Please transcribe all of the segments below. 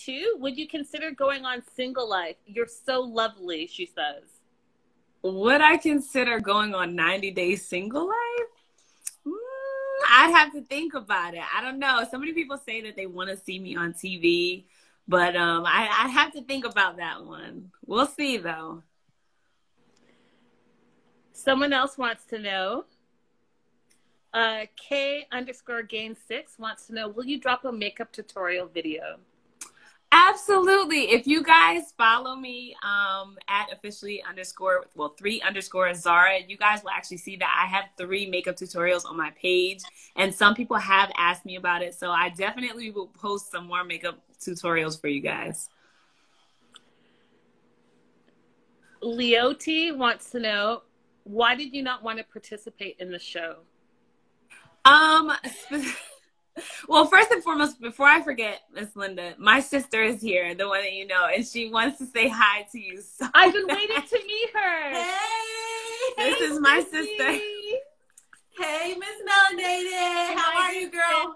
2, would you consider going on single life? You're so lovely, she says. Would I consider going on 90-day single life? I'd have to think about it. I don't know. So many people say that they want to see me on TV, but I have to think about that one. We'll see, though. Someone else wants to know. K_gain6 wants to know, will you drop a makeup tutorial video? Absolutely. If you guys follow me at _3_ Zara, you guys will actually see that I have 3 makeup tutorials on my page. And some people have asked me about it. So I definitely will post some more makeup tutorials for you guys. Leoty wants to know, why did you not want to participate in the show? Well, first and foremost, before I forget, Miss Linda, my sister is here, the one that you know, and she wants to say hi to you. So I've been waiting to meet her. Hey! This is my sister. Hey, Miss Melanated. How are you, girl?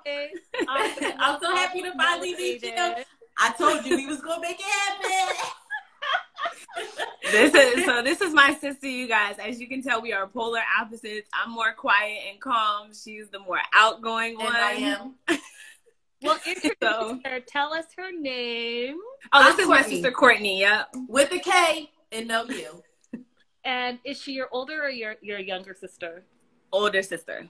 I'm so happy to finally meet you. I told you we was going to make it happen. This is my sister, you guys. As you can tell, we are polar opposites. I'm more quiet and calm. She's the more outgoing one. I am. Well, introduce her. Tell us her name. Oh, this is my sister Courtney. Yep, with a K and no U. And is she your older or your younger sister? Older sister.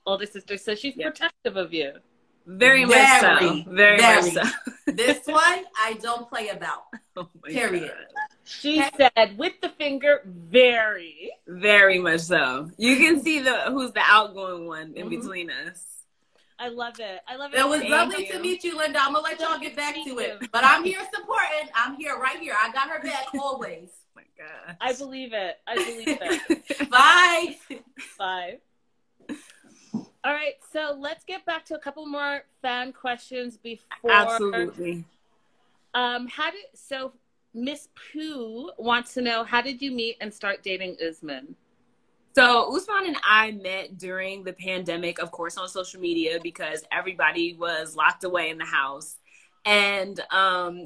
Older sister. So she's protective of you. Very much so. Very much so. This one I don't play about. Oh period. God. She said with the finger, very. Very much so. You can see who's the outgoing one in between us. I love it. I love it. It was lovely to meet you, Linda. I'm going to let y'all get back to it. But I'm here supporting. I'm here, right here. I got her back always. Oh my God. I believe it. I believe it. Bye. Bye. All right. So let's get back to a couple more fan questions before. Absolutely. So Miss Pooh wants to know, how did you meet and start dating Usman? So Usman and I met during the pandemic, of course, on social media because everybody was locked away in the house. And,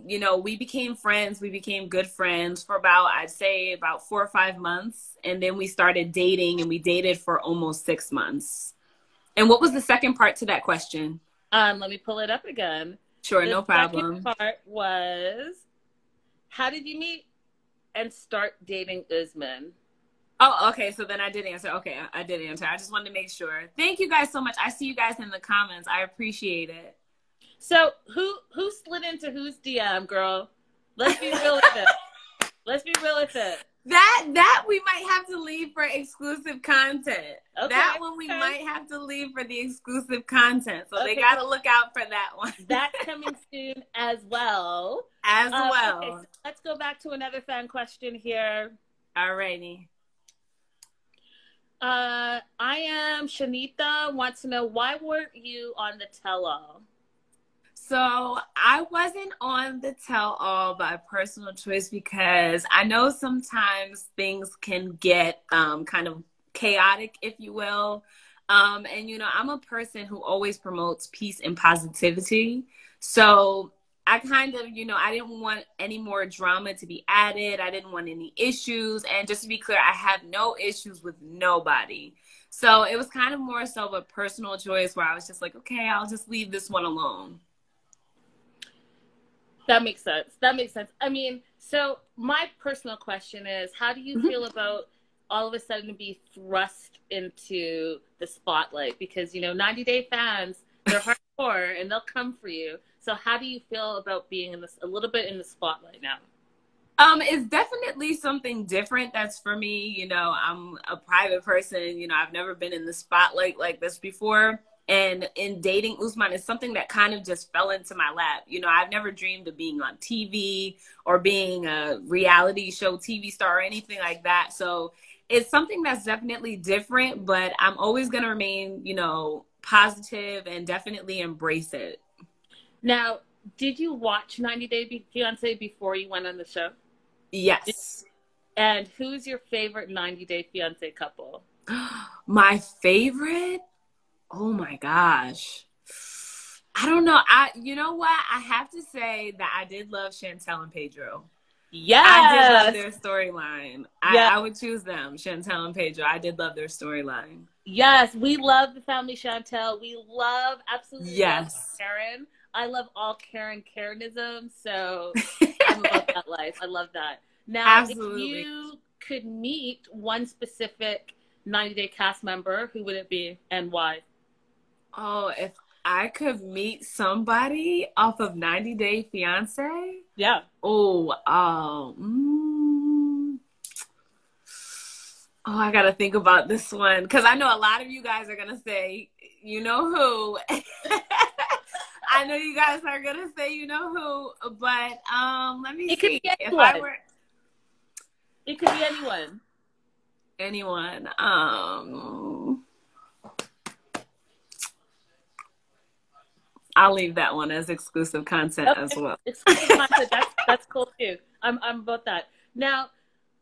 you know, we became friends. We became good friends for I'd say about 4 or 5 months. And then we started dating, and we dated for almost 6 months. And what was the second part to that question? Let me pull it up again. Sure, no problem. The second part was, how did you meet and start dating Usman? Oh, okay. So then I did answer. Okay, I did answer. I just wanted to make sure. Thank you guys so much. I see you guys in the comments. I appreciate it. So who slid into whose DM, girl? Let's be real with it. Let's be real with it. That we might have to leave for exclusive content. Okay, that one we might have to leave for the exclusive content. So they got to look out for that one. That's coming soon as well. Okay, so let's go back to another fan question here. Alrighty. I am Shanita wants to know, why weren't you on the tell-all? So I wasn't on the tell-all by personal choice because I know sometimes things can get kind of chaotic, if you will. And, you know, I'm a person who always promotes peace and positivity. So I kind of, you know, I didn't want any more drama to be added. I didn't want any issues. And just to be clear, I have no issues with nobody. So it was kind of more so of a personal choice where I was just like, okay, I'll just leave this one alone. That makes sense. That makes sense. I mean, so my personal question is, how do you feel about all of a sudden to be thrust into the spotlight? Because, you know, 90-day fans, they're hardcore and they'll come for you. So how do you feel about being in this a little bit in the spotlight now? It's definitely something different. That's for me. You know, I'm a private person. You know, I've never been in the spotlight like this before. And in dating Usman, it's something that kind of just fell into my lap. You know, I've never dreamed of being on TV or being a reality show TV star or anything like that. So it's something that's definitely different, but I'm always going to remain, you know, positive and definitely embrace it. Now, did you watch 90 Day Fiancé before you went on the show? Yes. And who's your favorite 90 Day Fiancé couple? My favorite? Oh my gosh. I don't know. You know what? I have to say that I did love Chantel and Pedro. Yes. I did love their storyline. Yes. I would choose them, Chantel and Pedro. I did love their storyline. Yes, we love the family Chantel. We absolutely love Yes. Karen. I love all Karenism, so I'm about that life. I love that. Now, Absolutely. if you could meet one specific 90 Day cast member, who would it be and why? Oh, if I could meet somebody off of 90 Day Fiancé? Yeah. Oh, I got to think about this one because I know a lot of you guys are going to say, you know who. I know you guys are going to say, you know who, but let me see. Could be if I were. It could be anyone. Anyone. I'll leave that one as exclusive content as well. Exclusive content. That's cool too. I'm about that. Now,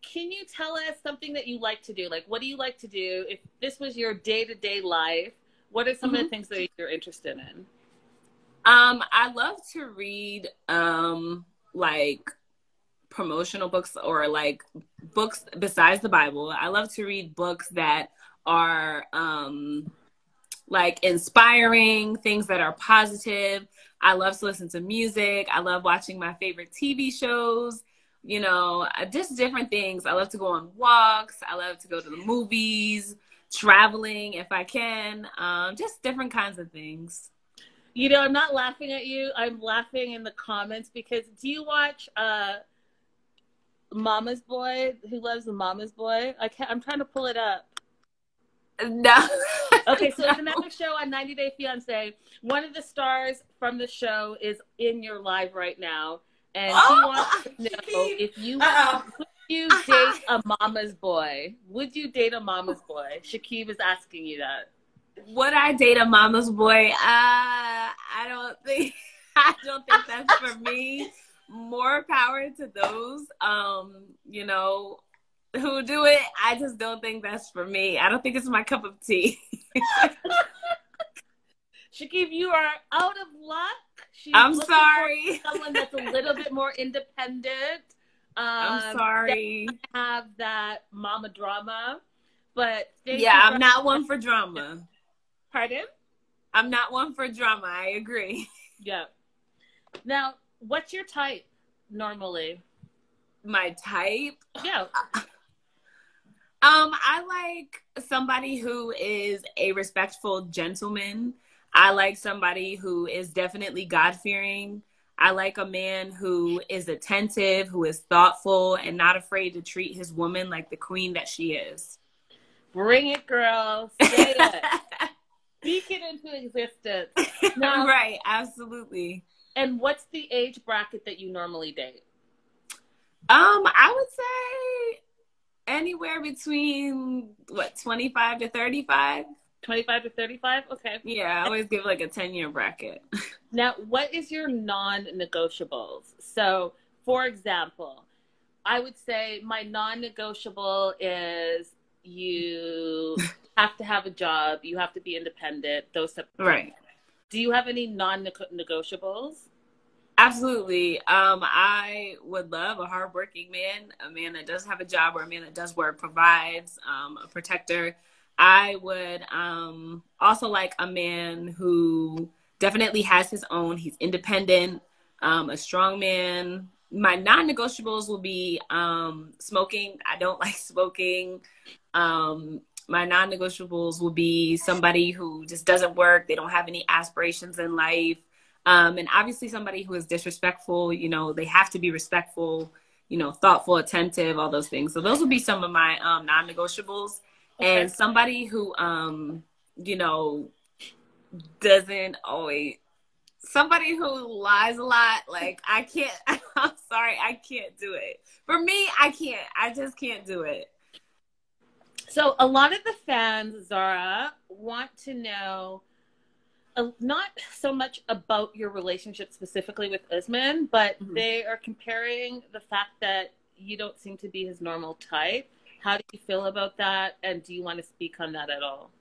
can you tell us something that you like to do? Like, what do you like to do? If this was your day-to-day life, what are some of the things that you're interested in? I love to read like promotional books or like books besides the Bible. I love to read books that are like inspiring, things that are positive. I love to listen to music. I love watching my favorite TV shows, you know, just different things. I love to go on walks. I love to go to the movies, traveling if I can, just different kinds of things. You know, I'm not laughing at you. I'm laughing in the comments because do you watch Mama's Boy? Who Loves the Mama's Boy? I'm trying to pull it up. No. Okay, so it's another show on 90 Day Fiancé. One of the stars from the show is in your live right now, and he wants to know if you would you date a mama's boy? Would you date a mama's boy? Shakib is asking you that. Would I date a mama's boy? I don't think that's for me. More power to those, you know, who do it. I just don't think that's for me. I don't think it's my cup of tea. Shakib, you are out of luck. I'm sorry. For someone that's a little bit more independent. I'm sorry. Have that mama drama, but I'm not one for drama. Pardon? I'm not one for drama. I agree. Yeah. Now, what's your type normally? My type? Yeah. I like somebody who is a respectful gentleman. I like somebody who is definitely God-fearing. I like a man who is attentive, who is thoughtful, and not afraid to treat his woman like the queen that she is. Bring it, girl. Say it. Speak it into existence. Now, right, absolutely. And what's the age bracket that you normally date? I would say anywhere between 25 to 35. 25 to 35? Okay. Yeah, I always give like a 10-year bracket. Now, what is your non-negotiables? So, for example, I would say my non-negotiable is you have to have a job, you have to be independent, those types of right. things. Do you have any non-negotiables? Absolutely. I would love a hardworking man, a man that does have a job or a man that does work, provides, a protector. I would also like a man who definitely has his own. He's independent, a strong man. My non-negotiables will be smoking. I don't like smoking. My non-negotiables will be somebody who just doesn't work. They don't have any aspirations in life. And obviously somebody who is disrespectful, you know, they have to be respectful, you know, thoughtful, attentive, all those things. So those would be some of my non-negotiables. Okay. And somebody who, you know, doesn't always, somebody who lies a lot, like I can't, I'm sorry, I can't do it. For me, I just can't do it. So a lot of the fans, Zara, want to know not so much about your relationship specifically with Usman, but they are comparing the fact that you don't seem to be his normal type. How do you feel about that? And do you want to speak on that at all?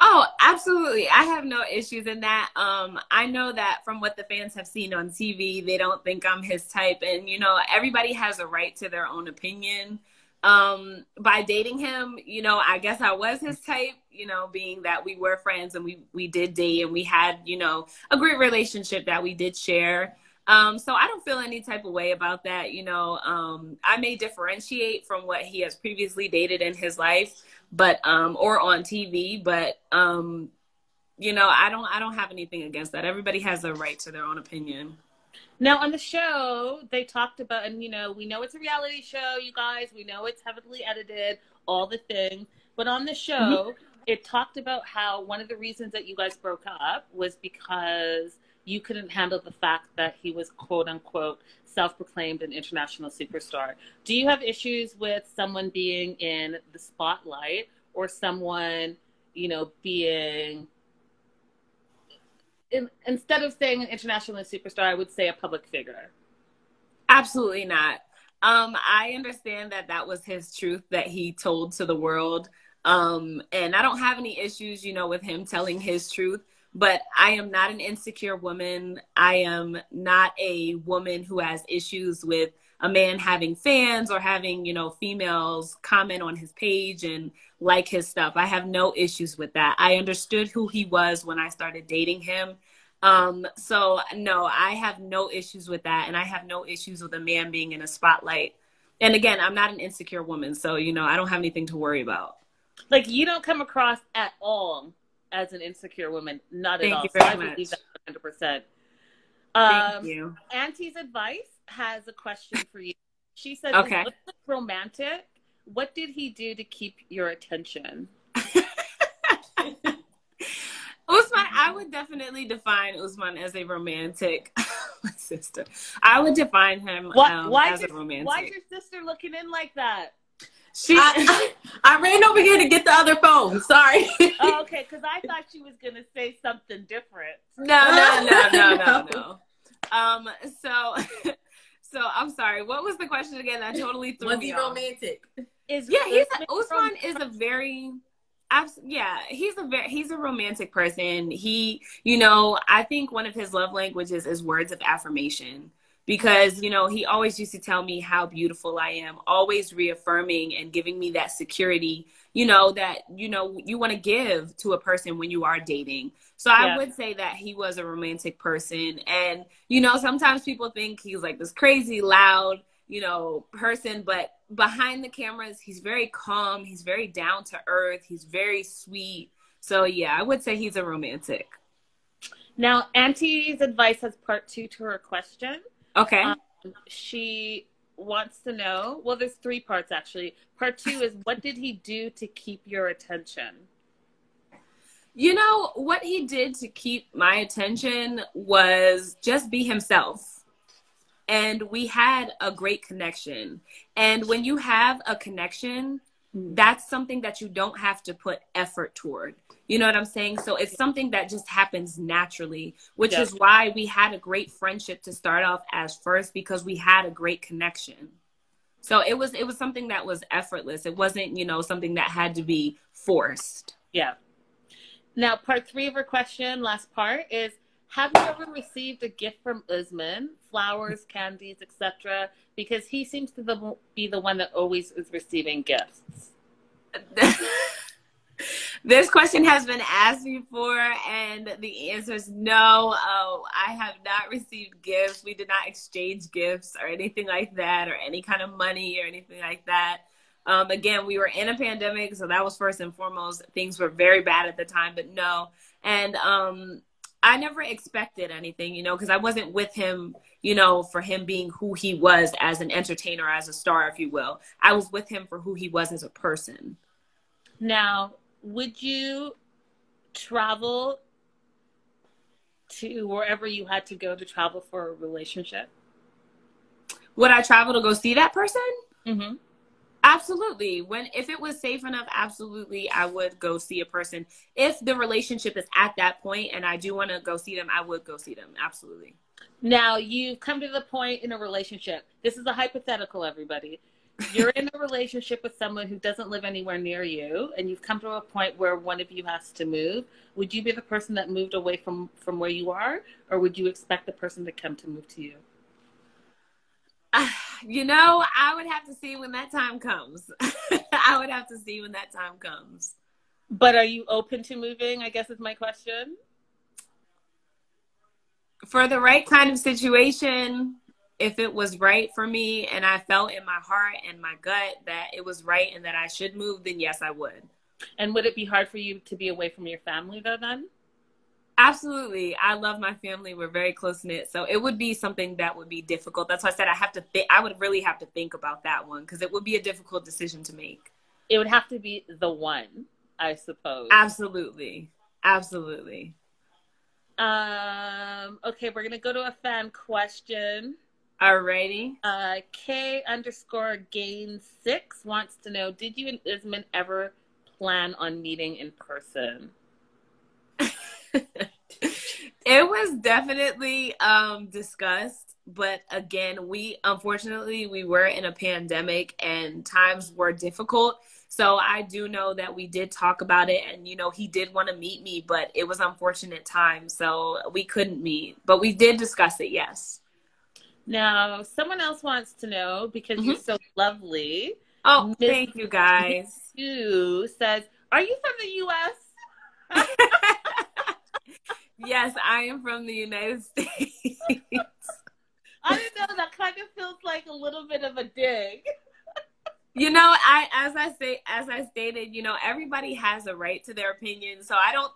Oh, absolutely. I have no issues in that. I know that from what the fans have seen on TV, they don't think I'm his type. And, you know, everybody has a right to their own opinion. By dating him, you know, I guess I was his type, you know, being that we were friends and we did date and we had, you know, a great relationship that we did share. So I don't feel any type of way about that. You know, I may differentiate from what he has previously dated in his life, but, or on TV, but, you know, I don't have anything against that. Everybody has a right to their own opinion. Now, on the show, they talked about, and, you know, we know it's a reality show, you guys. We know it's heavily edited, all the things. But on the show, it talked about how one of the reasons that you guys broke up was because you couldn't handle the fact that he was, quote unquote, self-proclaimed an international superstar. Do you have issues with someone being in the spotlight or someone, you know, being... instead of saying an international superstar, I would say a public figure? Absolutely not. I understand that that was his truth that he told to the world. And I don't have any issues, you know, with him telling his truth, but I am not an insecure woman. I am not a woman who has issues with a man having fans or having, you know, females comment on his page and like his stuff. I have no issues with that. I understood who he was when I started dating him. So no, I have no issues with that. And I have no issues with a man being in a spotlight. And again, I'm not an insecure woman. So, you know, I don't have anything to worry about. Like, you don't come across at all as an insecure woman. Not at all. Thank you very much. I believe that 100%. Thank you. Auntie's Advice has a question for you. She said, okay, romantic. What did he do to keep your attention? Usman, I would definitely define Usman as a romantic. My sister. I would define him as a romantic. Why's your sister looking in like that? I ran over here to get the other phone. Sorry. Oh, okay, because I thought she was going to say something different. No. So I'm sorry. What was the question again? I totally threw me off. Romantic? Usman is a very... he's a romantic person. He, you know, I think one of his love languages is words of affirmation, because, you know, he always used to tell me how beautiful I am, always reaffirming and giving me that security, you know, that, you know, you want to give to a person when you are dating. So I would say that he was a romantic person. And, you know, sometimes people think he's like this crazy, loud, you know, person, but behind the cameras, he's very calm. He's very down to earth. He's very sweet. So yeah, I would say he's a romantic. Now, Auntie's Advice has part 2 to her question. Okay. She wants to know, well, there's 3 parts actually. Part 2 is, what did he do to keep your attention? You know, what he did to keep my attention was just be himself. And we had a great connection. And when you have a connection, that's something that you don't have to put effort toward. You know what I'm saying? So it's something that just happens naturally, which is why we had a great friendship to start off as first, because we had a great connection. So it was something that was effortless. It wasn't, you know, something that had to be forced. Yeah. Now, part 3 of her question, last part, is, have you ever received a gift from Usman? Flowers, candies, etc.? Because he seems to be the one that always is receiving gifts. This question has been asked before, and the answer is no. Oh, I have not received gifts. We did not exchange gifts or anything like that, or any kind of money or anything like that. Again, we were in a pandemic, so that was first and foremost. Things were very bad at the time, but no. And I never expected anything, you know, because I wasn't with him, you know, for him being who he was as an entertainer, as a star, if you will. I was with him for who he was as a person. Now, would you travel to wherever you had to go to travel for a relationship? Would I travel to go see that person? Mm-hmm. Absolutely. If it was safe enough, absolutely, I would go see a person. If the relationship is at that point and I do want to go see them, I would go see them. Absolutely. Now, you've come to the point in a relationship. This is a hypothetical, everybody. You're in a relationship with someone who doesn't live anywhere near you, and you've come to a point where one of you has to move. Would you be the person that moved away from where you are, or would you expect the person to come to move to you? You know, I would have to see when that time comes. I would have to see when that time comes. But are you open to moving, I guess is my question? For the right kind of situation, if it was right for me and I felt in my heart and my gut that it was right and that I should move, then yes, I would. And would it be hard for you to be away from your family though then? Absolutely. I love my family. We're very close knit. So it would be something that would be difficult. That's why I said I would really have to think about that one, because it would be a difficult decision to make. It would have to be the one, I suppose. Absolutely. Absolutely. Okay, we're gonna go to a fan question. Alrighty. K_gain6 wants to know, did you and Usman ever plan on meeting in person? It was definitely discussed, but again, unfortunately we were in a pandemic and times were difficult. So I do know that we did talk about it, and he did want to meet me, but it was unfortunate times, so we couldn't meet. But we did discuss it, yes. Now, someone else wants to know, because you're so lovely. Oh, thank you guys. Who says, are you from the U.S.? Yes, I am from the United States. I don't know, that kind of feels like a little bit of a dig. As I stated, everybody has a right to their opinion. So I don't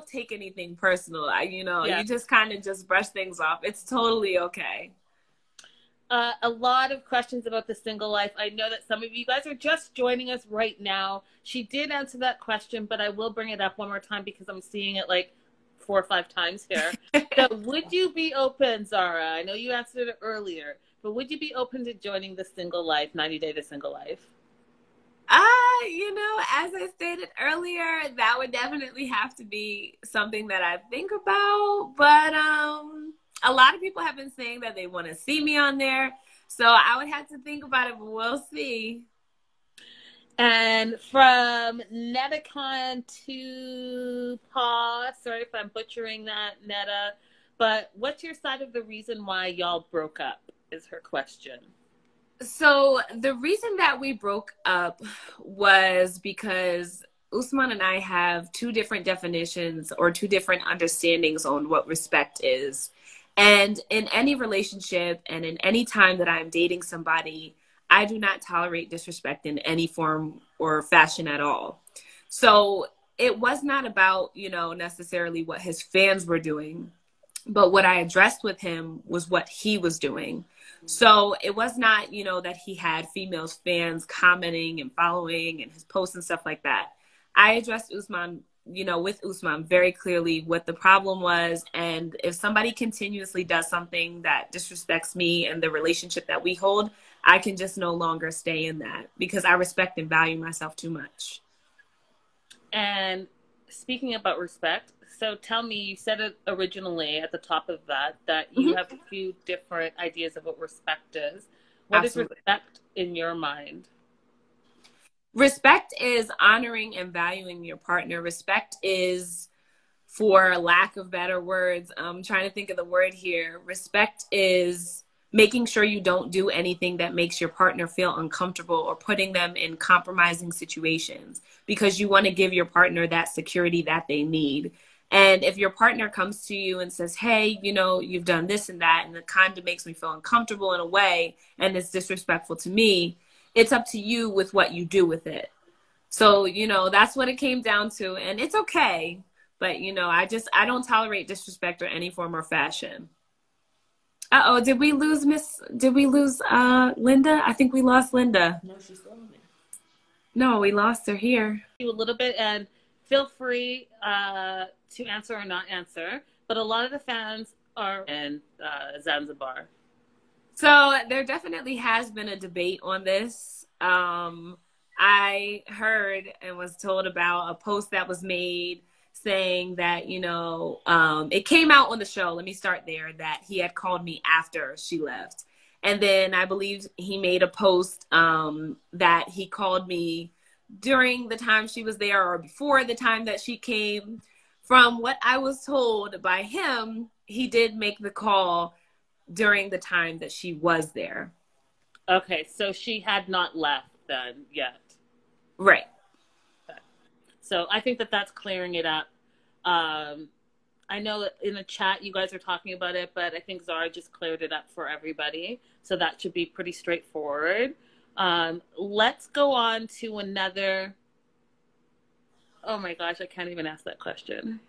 take anything personal. You just kind of just brush things off. It's totally okay. A lot of questions about the single life. I know that some of you guys are just joining us right now. She did answer that question, but I will bring it up one more time because I'm seeing it like 4 or 5 times here. So would you be open, Zara? I know you answered it earlier, but would you be open to joining the single life, 90 Day to Single Life? As I stated earlier, that would definitely have to be something that I think about. But a lot of people have been saying that they want to see me on there. So I would have to think about it, but we'll see. And from Netacon to Paw, sorry if I'm butchering that, Netta, but what's your side of the reason why y'all broke up is her question. So the reason that we broke up was because Usman and I have 2 different definitions or 2 different understandings on what respect is. And in any relationship and in any time that I'm dating somebody, I do not tolerate disrespect in any form or fashion at all. So it was not about, necessarily what his fans were doing, but what I addressed with him was what he was doing. So it was not, that he had female fans commenting and following and his posts and stuff like that. I addressed Usman, with Usman very clearly what the problem was. And if somebody continuously does something that disrespects me and the relationship that we hold, I can just no longer stay in that because I respect and value myself too much. And speaking about respect, so tell me, you said it originally at the top of that you have a few different ideas of what respect is. What is respect in your mind? Respect is honoring and valuing your partner. Respect is, for lack of better words, I'm trying to think of the word here. Respect is making sure you don't do anything that makes your partner feel uncomfortable or putting them in compromising situations because you want to give your partner that security that they need. And if your partner comes to you and says, hey, you've done this and that, and it kind of makes me feel uncomfortable in a way, and it's disrespectful to me, it's up to you with what you do with it. So, that's what it came down to. And it's okay. But, I don't tolerate disrespect or any form or fashion. Uh-oh, did we lose Linda? I think we lost Linda. No, she's still on there. No, we lost her here. A little bit, and feel free to answer or not answer. But a lot of the fans are in Zanzibar. So there definitely has been a debate on this. I heard and was told about a post that was made saying that, it came out on the show. Let me start there, that he had called me after she left. And then I believe he made a post that he called me during the time she was there or before the time that she came. From what I was told by him, he did make the call during the time that she was there. Okay, so she had not left then yet. Right. Okay. So I think that that's clearing it up. I know that in the chat you guys are talking about it, but I think Zara just cleared it up for everybody. So that should be pretty straightforward. Let's go on to another. Oh my gosh, I can't even ask that question.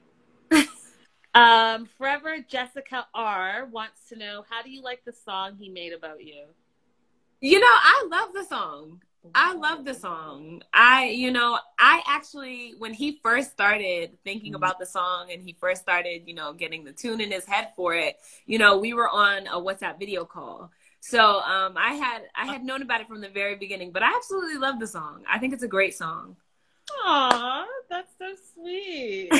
Forever Jessica R wants to know, how do you like the song he made about you? You know, I love the song. I love the song. I actually, when he first started thinking about the song and he first started, getting the tune in his head for it, we were on a WhatsApp video call. So I had known about it from the very beginning, but I absolutely love the song. I think it's a great song. Aw, that's so sweet.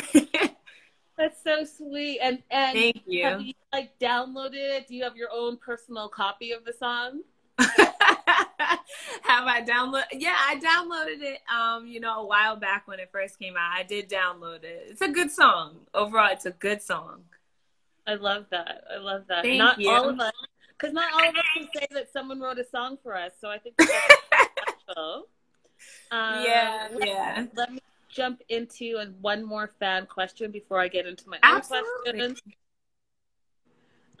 That's so sweet. And thank you. Have you downloaded it? Do you have your own personal copy of the song? Have I downloaded? Yeah, I downloaded it. A while back when it first came out. I did download it. It's a good song. Overall, it's a good song. I love that. Thank you. All of us, because not all of us can say that someone wrote a song for us. So I think that's special. Yeah. Let me jump into one more fan question before I get into my own questions.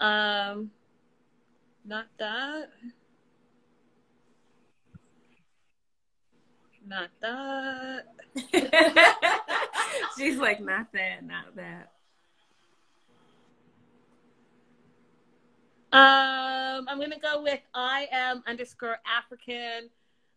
Not that. Not that. She's like, not that, not that. I'm going to go with I am_African.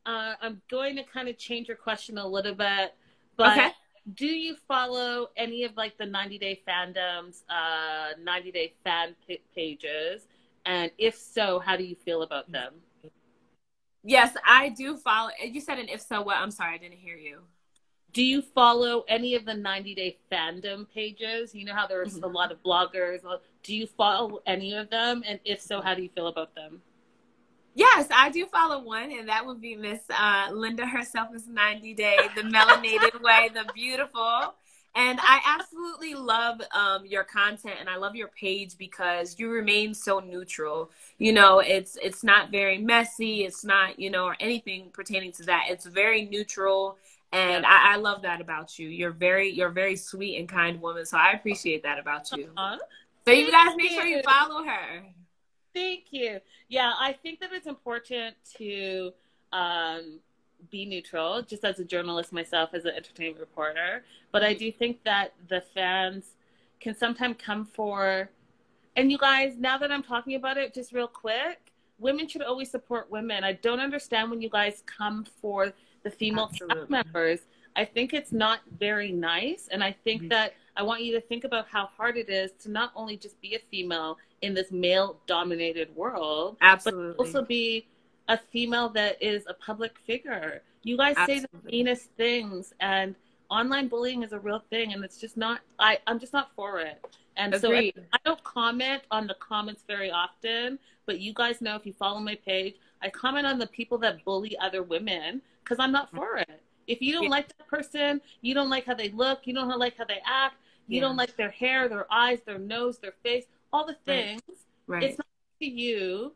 I'm going to kind of change your question a little bit, but okay. Do you follow any of the 90-day fandoms, 90-day fan pages? And if so, how do you feel about them? Yes, I do follow. You said an if so, what? I'm sorry, I didn't hear you. Do you follow any of the 90-day fandom pages? You know how there's a lot of bloggers. Do you follow any of them? And if so, how do you feel about them? Yes, I do follow one, and that would be Miss Linda herself, Miss 90 Day, the melanated way, the beautiful. And I absolutely love your content, and I love your page because you remain so neutral. It's not very messy. It's not, or anything pertaining to that. It's very neutral, and yeah. I love that about you. You're a very sweet and kind woman, so I appreciate that about you. So you guys make sure you follow her. Thank you. Yeah, I think that it's important to be neutral, just as a journalist myself, as an entertainment reporter. But I do think that the fans can sometimes come for, and you guys, now that I'm talking about it, just real quick, women should always support women. I don't understand when you guys come for the female staff members. I think it's not very nice. And I think that I want you to think about how hard it is to not only just be a female in this male-dominated world, absolutely, but also be a female that is a public figure. You guys say the meanest things, and online bullying is a real thing, and it's just not, I'm just not for it. And agreed. So I don't comment on the comments very often, but you guys know, if you follow my page, I comment on the people that bully other women because I'm not for it. If you don't like that person, you don't like how they look, you don't like how they act, you don't like their hair, their eyes, their nose, their face, all the things, it's not up to you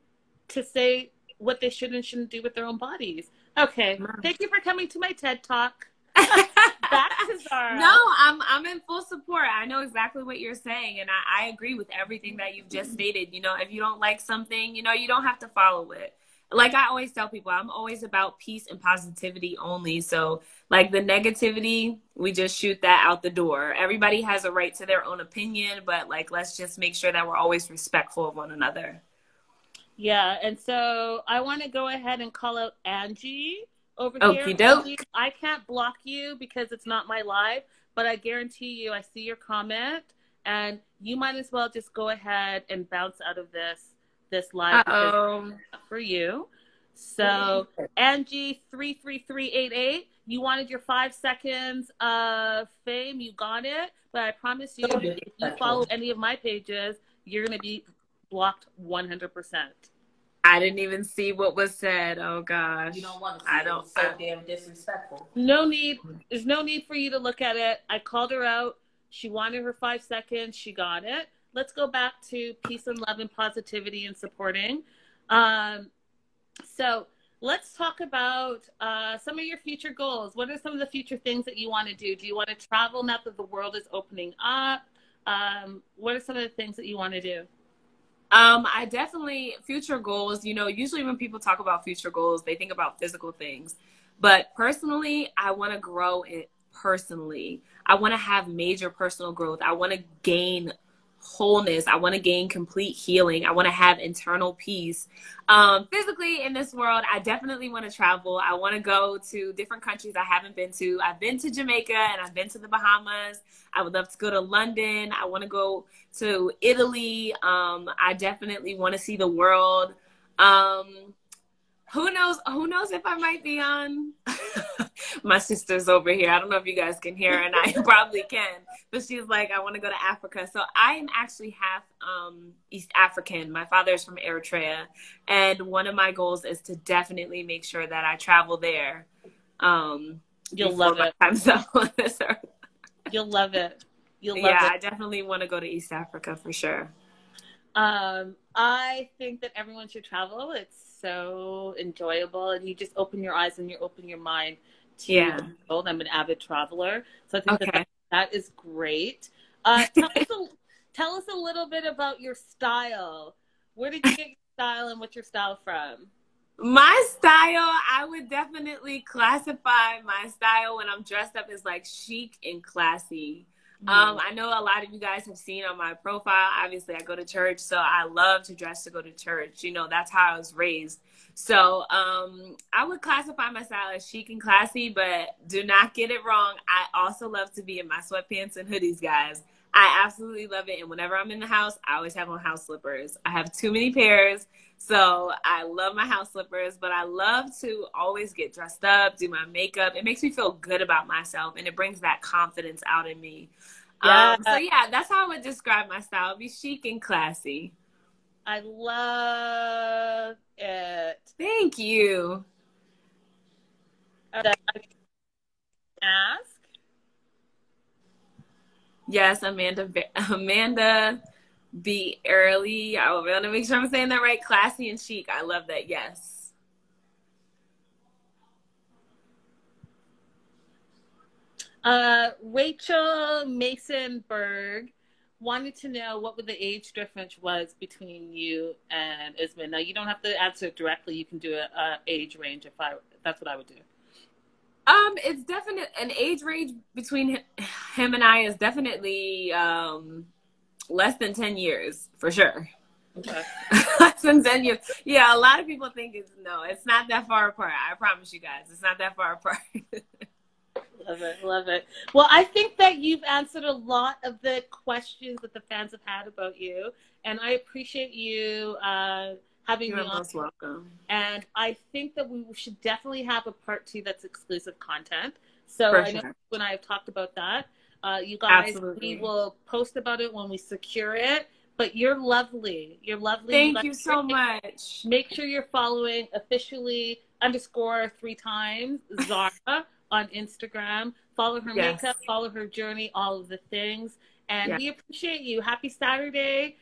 to say what they should and shouldn't do with their own bodies. Okay, thank you for coming to my TED Talk. Back to Zara. No, I'm in full support. I know exactly what you're saying, and I agree with everything that you've just stated. If you don't like something, you don't have to follow it. Like I always tell people, I'm always about peace and positivity only. So the negativity, we just shoot that out the door. Everybody has a right to their own opinion, but let's just make sure that we're always respectful of one another. Yeah, and so I want to go ahead and call out Angie over here. Okey-doke. I can't block you because it's not my live, but I guarantee you I see your comment, and you might as well just go ahead and bounce out of this live for you. So Angie 33388, you wanted your 5 seconds of fame, you got it, but I promise you, if you follow any of my pages, you're going to be blocked 100%. I didn't even see what was said. Oh gosh. You don't want to see I don't. It's so damn disrespectful. No need. There's no need for you to look at it. I called her out. She wanted her 5 seconds. She got it. Let's go back to peace and love and positivity and supporting. So let's talk about some of your future goals. What are some of the future things that you want to do? Do you want to travel now that the world is opening up? What are some of the things that you want to do? I definitely, future goals, you know, usually when people talk about future goals, they think about physical things. But personally, I want to grow it personally. I want to have major personal growth. I want to gain wholeness. I want to gain complete healing. I want to have internal peace. Physically in this world, I definitely want to travel. I want to go to different countries I haven't been to. I've been to Jamaica and I've been to the Bahamas. I would love to go to London. I want to go to Italy. I definitely want to see the world. Who knows if I might be on. My sister's over here. I don't know if you guys can hear her, and I probably can, but she's like, I want to go to Africa. So I am actually half East African. My father's from Eritrea, and one of my goals is to definitely make sure that I travel there. You'll love it. On this earth. You'll love it. You'll love it. Yeah, I definitely want to go to East Africa for sure. I think that everyone should travel. It's so enjoyable, and you just open your eyes and you open your mind to the world. I'm an avid traveler, so I think that is great. Tell us a little bit about your style. Where did you get your style, and what's your style from? My style, I would definitely classify my style when I'm dressed up as like chic and classy. I know a lot of you guys have seen on my profile, obviously I go to church, so I love to dress to go to church. You know, that's how I was raised. So I would classify my style as chic and classy, but do not get it wrong. I also love to be in my sweatpants and hoodies, guys. I absolutely love it. And whenever I'm in the house, I always have on house slippers. I have too many pairs, so I love my house slippers, but I love to always get dressed up, do my makeup. It makes me feel good about myself, and it brings that confidence out in me. Yeah. So yeah, that's how I would describe my style. It'd be chic and classy. I love it. Thank you. Ask? Yes, Amanda B. Early. I want to make sure I'm saying that right. Classy and chic. I love that. Yes. Rachel Masonberg wanted to know what the age difference was between you and Usman. Now, you don't have to answer it directly. You can do an age range if that's what I would do. It's definite an age range between him and I is definitely less than 10 years for sure. Okay. Less than 10 years. Yeah, a lot of people think it's not that far apart. I promise you guys, it's not that far apart. Love it, love it. Well, I think that you've answered a lot of the questions that the fans have had about you, and I appreciate you having me on. You're most welcome. And I think that we should definitely have a part 2 that's exclusive content. So For I know sure. when I have talked about that, you guys, Absolutely. we will post about it when we secure it. But you're lovely. You're lovely. Thank you so much. Make sure you're following officially _3 times Zara on Instagram. Follow her makeup, follow her journey, all of the things. And we appreciate you. Happy Saturday.